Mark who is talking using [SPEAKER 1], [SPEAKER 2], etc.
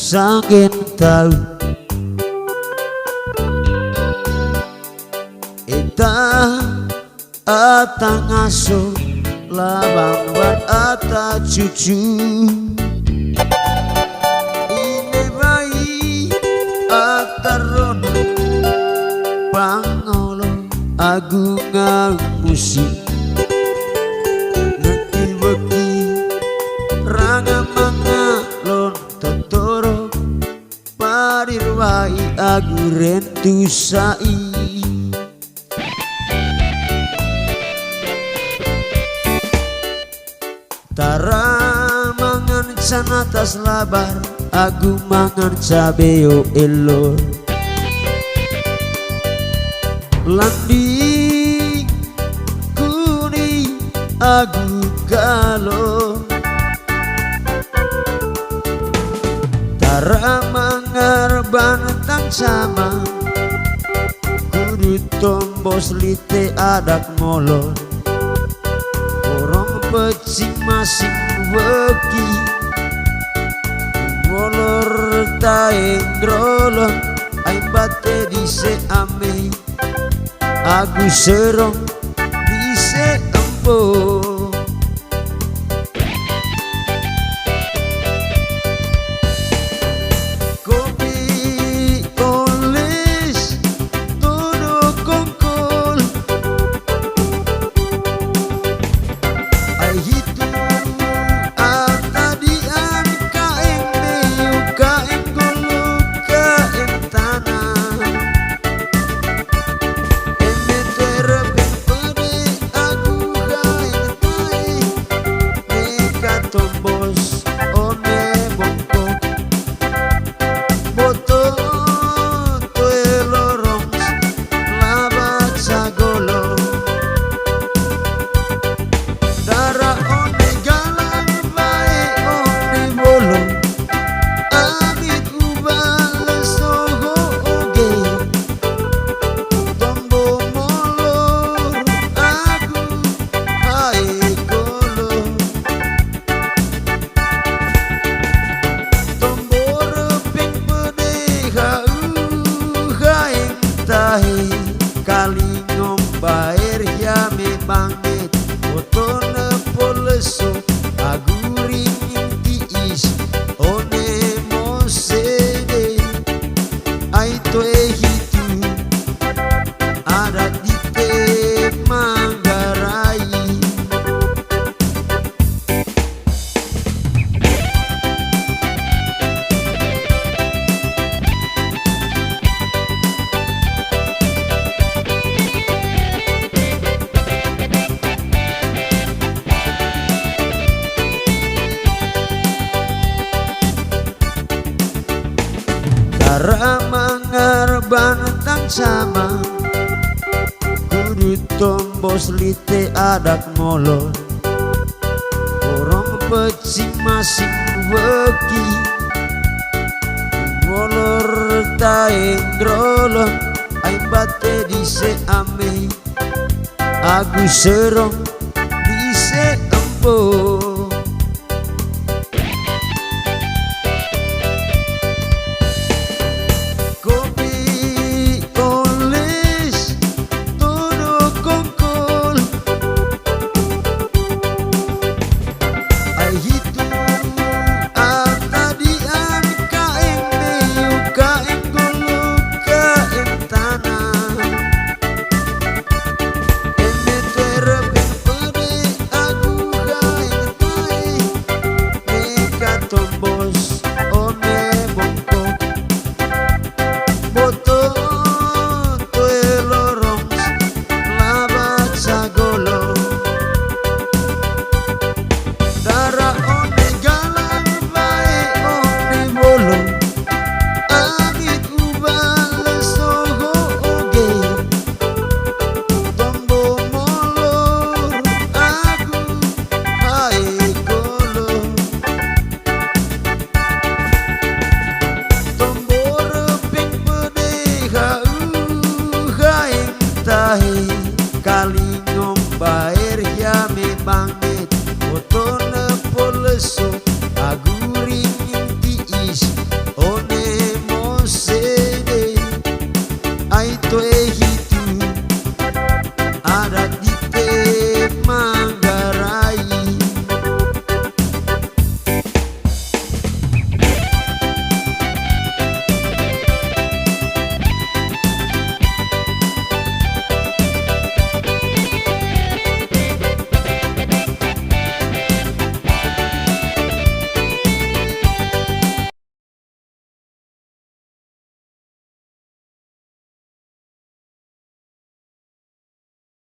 [SPEAKER 1] sangen tau eta ata ngaso labang buat ata cucu ini bayi ata rono pangolo agungan musik ngerti beki ranga mangalon totoro parirwai aguren tusai tara mangan can atas labar agu mangan cabeo elor landi kuni agu galo tara mangar bantang sama kudu tombos lite adak molor orang pecing masing weki molor taeng grolong aing bate dise ame aku serong dise empo kali ngombair ya membangit otone poleso aguring tiis one mosede aito ehitu ada di te Manggarai tara mangar bantang sama kudu tombos lite adak molor orang pecing masing weki molor taeng grolong aing bate dise ame aku serong dise empo